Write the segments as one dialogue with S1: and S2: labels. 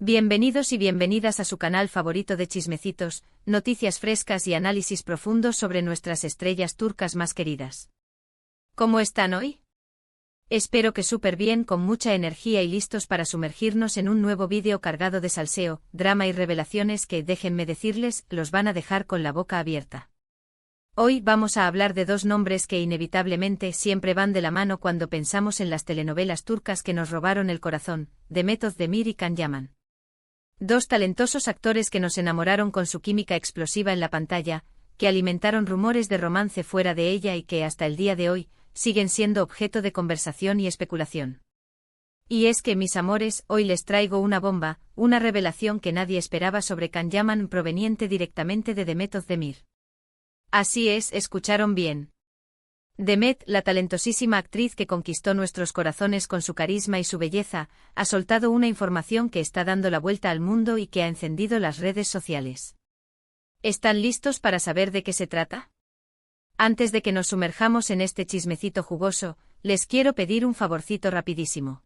S1: Bienvenidos y bienvenidas a su canal favorito de chismecitos, noticias frescas y análisis profundos sobre nuestras estrellas turcas más queridas. ¿Cómo están hoy? Espero que súper bien, con mucha energía y listos para sumergirnos en un nuevo vídeo cargado de salseo, drama y revelaciones que, déjenme decirles, los van a dejar con la boca abierta. Hoy vamos a hablar de dos nombres que inevitablemente siempre van de la mano cuando pensamos en las telenovelas turcas que nos robaron el corazón, Demet Özdemir y Can Yaman. Dos talentosos actores que nos enamoraron con su química explosiva en la pantalla, que alimentaron rumores de romance fuera de ella y que hasta el día de hoy siguen siendo objeto de conversación y especulación. Y es que, mis amores, hoy les traigo una bomba, una revelación que nadie esperaba sobre Can Yaman proveniente directamente de Demet Özdemir. Así es, escucharon bien. Demet, la talentosísima actriz que conquistó nuestros corazones con su carisma y su belleza, ha soltado una información que está dando la vuelta al mundo y que ha encendido las redes sociales. ¿Están listos para saber de qué se trata? Antes de que nos sumerjamos en este chismecito jugoso, les quiero pedir un favorcito rapidísimo.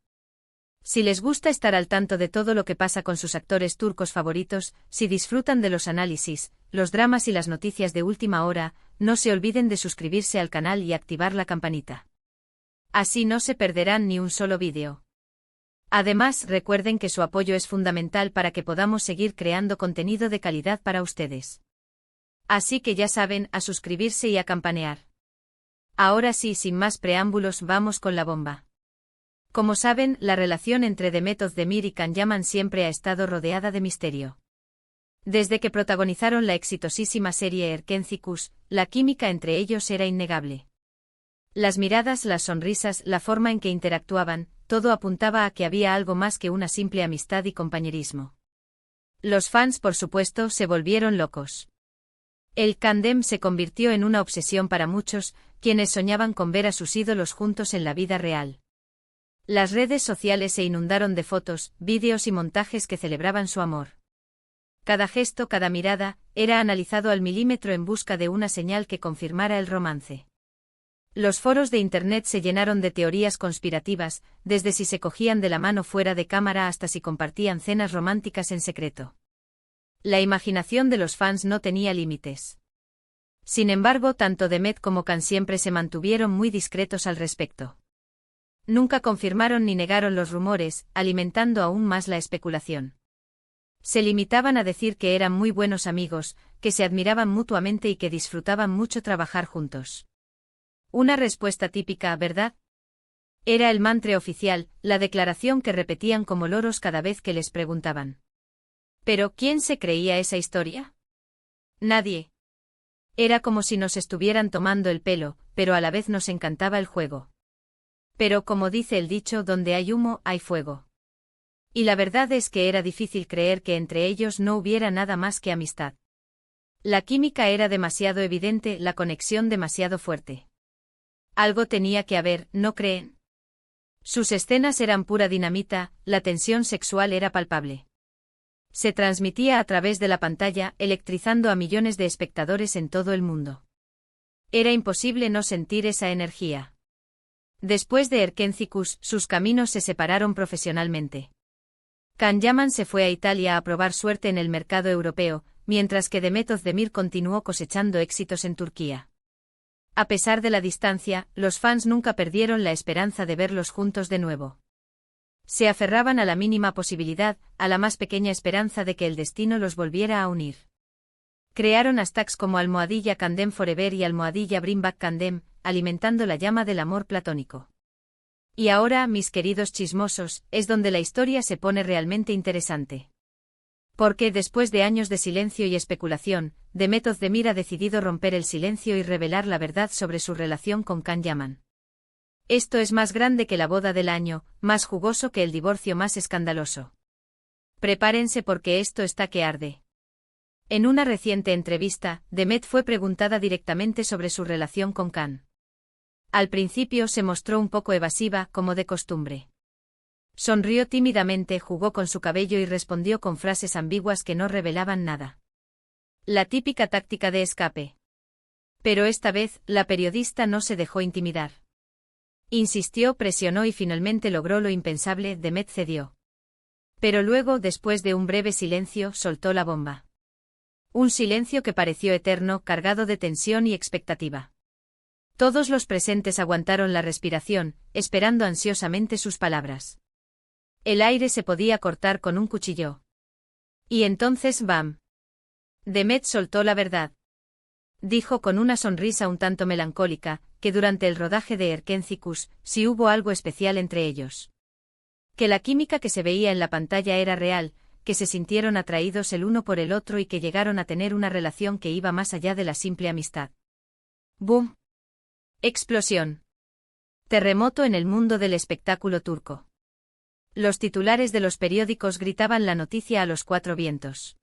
S1: Si les gusta estar al tanto de todo lo que pasa con sus actores turcos favoritos, si disfrutan de los análisis, los dramas y las noticias de última hora, no se olviden de suscribirse al canal y activar la campanita. Así no se perderán ni un solo vídeo. Además, recuerden que su apoyo es fundamental para que podamos seguir creando contenido de calidad para ustedes. Así que ya saben, a suscribirse y a campanear. Ahora sí, sin más preámbulos, vamos con la bomba. Como saben, la relación entre Demet Özdemir y Can Yaman siempre ha estado rodeada de misterio. Desde que protagonizaron la exitosísima serie Erkenci, la química entre ellos era innegable. Las miradas, las sonrisas, la forma en que interactuaban, todo apuntaba a que había algo más que una simple amistad y compañerismo. Los fans, por supuesto, se volvieron locos. El Candem se convirtió en una obsesión para muchos, quienes soñaban con ver a sus ídolos juntos en la vida real. Las redes sociales se inundaron de fotos, vídeos y montajes que celebraban su amor. Cada gesto, cada mirada, era analizado al milímetro en busca de una señal que confirmara el romance. Los foros de Internet se llenaron de teorías conspirativas, desde si se cogían de la mano fuera de cámara hasta si compartían cenas románticas en secreto. La imaginación de los fans no tenía límites. Sin embargo, tanto Demet como Can siempre se mantuvieron muy discretos al respecto. Nunca confirmaron ni negaron los rumores, alimentando aún más la especulación. Se limitaban a decir que eran muy buenos amigos, que se admiraban mutuamente y que disfrutaban mucho trabajar juntos. Una respuesta típica, ¿verdad? Era el mantra oficial, la declaración que repetían como loros cada vez que les preguntaban. ¿Pero quién se creía esa historia? Nadie. Era como si nos estuvieran tomando el pelo, pero a la vez nos encantaba el juego. Pero como dice el dicho, donde hay humo, hay fuego. Y la verdad es que era difícil creer que entre ellos no hubiera nada más que amistad. La química era demasiado evidente, la conexión demasiado fuerte. Algo tenía que haber, ¿no creen? Sus escenas eran pura dinamita, la tensión sexual era palpable. Se transmitía a través de la pantalla, electrizando a millones de espectadores en todo el mundo. Era imposible no sentir esa energía. Después de Erkenci, sus caminos se separaron profesionalmente. Can Yaman se fue a Italia a probar suerte en el mercado europeo, mientras que Demet Özdemir continuó cosechando éxitos en Turquía. A pesar de la distancia, los fans nunca perdieron la esperanza de verlos juntos de nuevo. Se aferraban a la mínima posibilidad, a la más pequeña esperanza de que el destino los volviera a unir. Crearon hashtags como #Candem Forever y #Bring Back Candem, alimentando la llama del amor platónico. Y ahora, mis queridos chismosos, es donde la historia se pone realmente interesante. Porque después de años de silencio y especulación, Demet Özdemir ha decidido romper el silencio y revelar la verdad sobre su relación con Can Yaman. Esto es más grande que la boda del año, más jugoso que el divorcio más escandaloso. Prepárense porque esto está que arde. En una reciente entrevista, Demet fue preguntada directamente sobre su relación con Can. Al principio se mostró un poco evasiva, como de costumbre. Sonrió tímidamente, jugó con su cabello y respondió con frases ambiguas que no revelaban nada. La típica táctica de escape. Pero esta vez, la periodista no se dejó intimidar. Insistió, presionó y finalmente logró lo impensable, Demet cedió. Pero luego, después de un breve silencio, soltó la bomba. Un silencio que pareció eterno, cargado de tensión y expectativa. Todos los presentes aguantaron la respiración, esperando ansiosamente sus palabras. El aire se podía cortar con un cuchillo. Y entonces, ¡bam! Demet soltó la verdad. Dijo con una sonrisa un tanto melancólica, que durante el rodaje de Erkencicus, sí hubo algo especial entre ellos. Que la química que se veía en la pantalla era real, que se sintieron atraídos el uno por el otro y que llegaron a tener una relación que iba más allá de la simple amistad. ¡Bum! Explosión. Terremoto en el mundo del espectáculo turco. Los titulares de los periódicos gritaban la noticia a los cuatro vientos.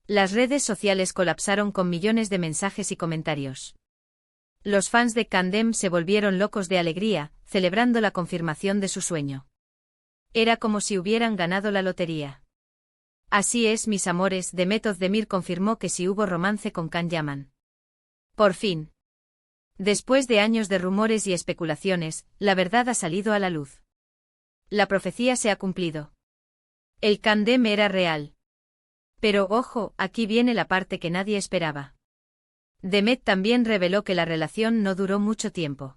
S1: Las redes sociales colapsaron con millones de mensajes y comentarios. Los fans de Candem se volvieron locos de alegría, celebrando la confirmación de su sueño. Era como si hubieran ganado la lotería. Así es, mis amores, Demet Özdemir confirmó que sí hubo romance con Can Yaman. Por fin. Después de años de rumores y especulaciones, la verdad ha salido a la luz. La profecía se ha cumplido. El Candem era real. Pero ojo, aquí viene la parte que nadie esperaba. Demet también reveló que la relación no duró mucho tiempo.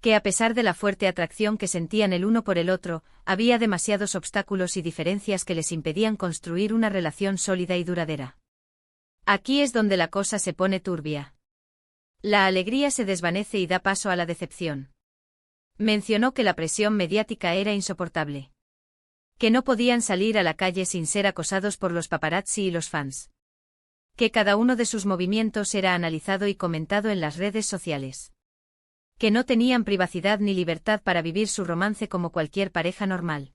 S1: Que a pesar de la fuerte atracción que sentían el uno por el otro, había demasiados obstáculos y diferencias que les impedían construir una relación sólida y duradera. Aquí es donde la cosa se pone turbia. La alegría se desvanece y da paso a la decepción. Mencionó que la presión mediática era insoportable. Que no podían salir a la calle sin ser acosados por los paparazzi y los fans. Que cada uno de sus movimientos era analizado y comentado en las redes sociales. Que no tenían privacidad ni libertad para vivir su romance como cualquier pareja normal.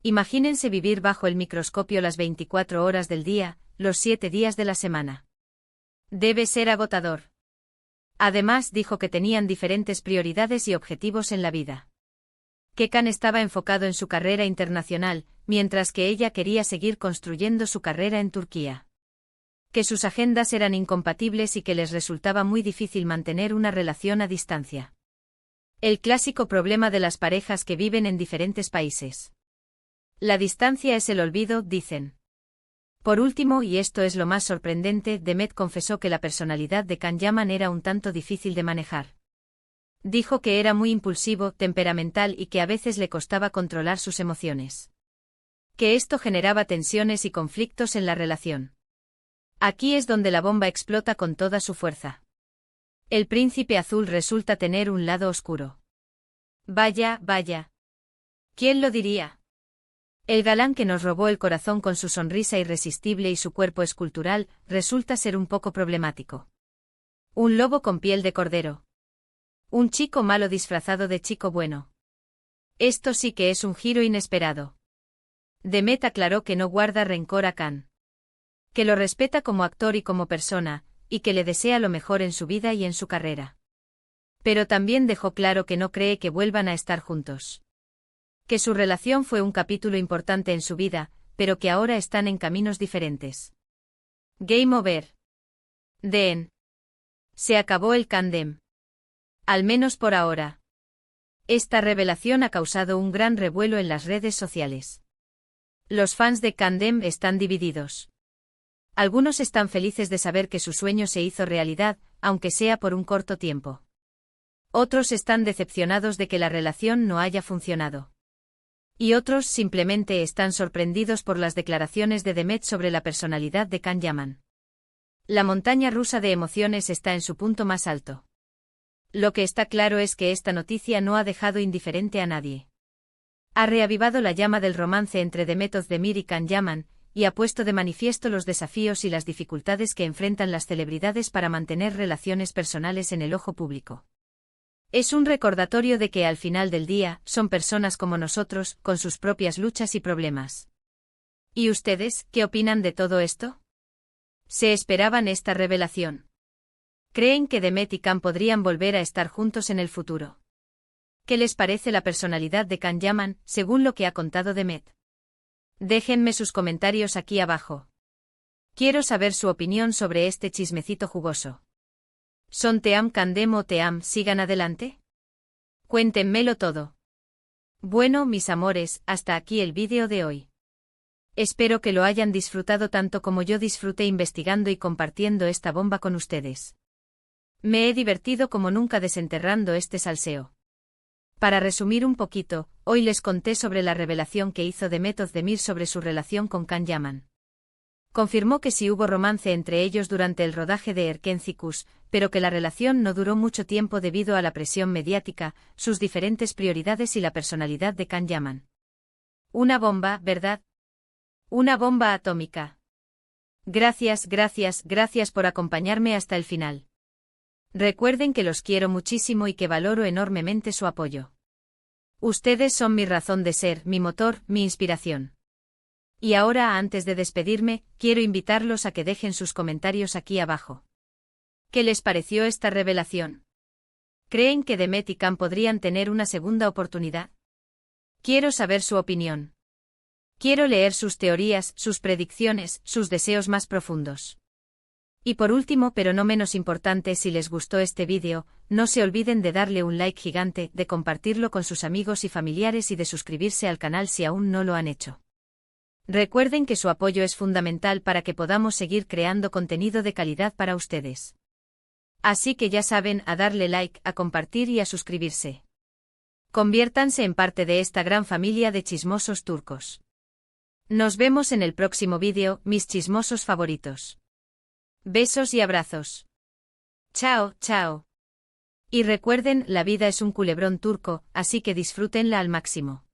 S1: Imagínense vivir bajo el microscopio las 24 horas del día, los 7 días de la semana. Debe ser agotador. Además, dijo que tenían diferentes prioridades y objetivos en la vida. Que Can estaba enfocado en su carrera internacional, mientras que ella quería seguir construyendo su carrera en Turquía. Que sus agendas eran incompatibles y que les resultaba muy difícil mantener una relación a distancia. El clásico problema de las parejas que viven en diferentes países. La distancia es el olvido, dicen. Por último, y esto es lo más sorprendente, Demet confesó que la personalidad de Can Yaman era un tanto difícil de manejar. Dijo que era muy impulsivo, temperamental y que a veces le costaba controlar sus emociones. Que esto generaba tensiones y conflictos en la relación. Aquí es donde la bomba explota con toda su fuerza. El príncipe azul resulta tener un lado oscuro. Vaya, vaya. ¿Quién lo diría? El galán que nos robó el corazón con su sonrisa irresistible y su cuerpo escultural, resulta ser un poco problemático. Un lobo con piel de cordero. Un chico malo disfrazado de chico bueno. Esto sí que es un giro inesperado. Demet aclaró que no guarda rencor a Can. Que lo respeta como actor y como persona, y que le desea lo mejor en su vida y en su carrera. Pero también dejó claro que no cree que vuelvan a estar juntos. Que su relación fue un capítulo importante en su vida, pero que ahora están en caminos diferentes. Game over. The end. Se acabó el Candem. Al menos por ahora. Esta revelación ha causado un gran revuelo en las redes sociales. Los fans de Candem están divididos. Algunos están felices de saber que su sueño se hizo realidad, aunque sea por un corto tiempo. Otros están decepcionados de que la relación no haya funcionado. Y otros simplemente están sorprendidos por las declaraciones de Demet sobre la personalidad de Can Yaman. La montaña rusa de emociones está en su punto más alto. Lo que está claro es que esta noticia no ha dejado indiferente a nadie. Ha reavivado la llama del romance entre Demet Özdemir y Can Yaman, y ha puesto de manifiesto los desafíos y las dificultades que enfrentan las celebridades para mantener relaciones personales en el ojo público. Es un recordatorio de que al final del día, son personas como nosotros, con sus propias luchas y problemas. ¿Y ustedes, qué opinan de todo esto? ¿Se esperaban esta revelación? ¿Creen que Demet y Can podrían volver a estar juntos en el futuro? ¿Qué les parece la personalidad de Can Yaman, según lo que ha contado Demet? Déjenme sus comentarios aquí abajo. Quiero saber su opinión sobre este chismecito jugoso. ¿Son Team Candem o Team sigan adelante? Cuéntenmelo todo. Bueno, mis amores, hasta aquí el vídeo de hoy. Espero que lo hayan disfrutado tanto como yo disfruté investigando y compartiendo esta bomba con ustedes. Me he divertido como nunca desenterrando este salseo. Para resumir un poquito, hoy les conté sobre la revelación que hizo Demet Özdemir sobre su relación con Can Yaman. Confirmó que sí hubo romance entre ellos durante el rodaje de Erkencikus, pero que la relación no duró mucho tiempo debido a la presión mediática, sus diferentes prioridades y la personalidad de Can Yaman. Una bomba, ¿verdad? Una bomba atómica. Gracias por acompañarme hasta el final. Recuerden que los quiero muchísimo y que valoro enormemente su apoyo. Ustedes son mi razón de ser, mi motor, mi inspiración. Y ahora, antes de despedirme, quiero invitarlos a que dejen sus comentarios aquí abajo. ¿Qué les pareció esta revelación? ¿Creen que Demet y Can podrían tener una segunda oportunidad? Quiero saber su opinión. Quiero leer sus teorías, sus predicciones, sus deseos más profundos. Y por último, pero no menos importante, si les gustó este vídeo, no se olviden de darle un like gigante, de compartirlo con sus amigos y familiares y de suscribirse al canal si aún no lo han hecho. Recuerden que su apoyo es fundamental para que podamos seguir creando contenido de calidad para ustedes. Así que ya saben, a darle like, a compartir y a suscribirse. Conviértanse en parte de esta gran familia de chismosos turcos. Nos vemos en el próximo vídeo, mis chismosos favoritos. Besos y abrazos. Chao, chao. Y recuerden, la vida es un culebrón turco, así que disfrútenla al máximo.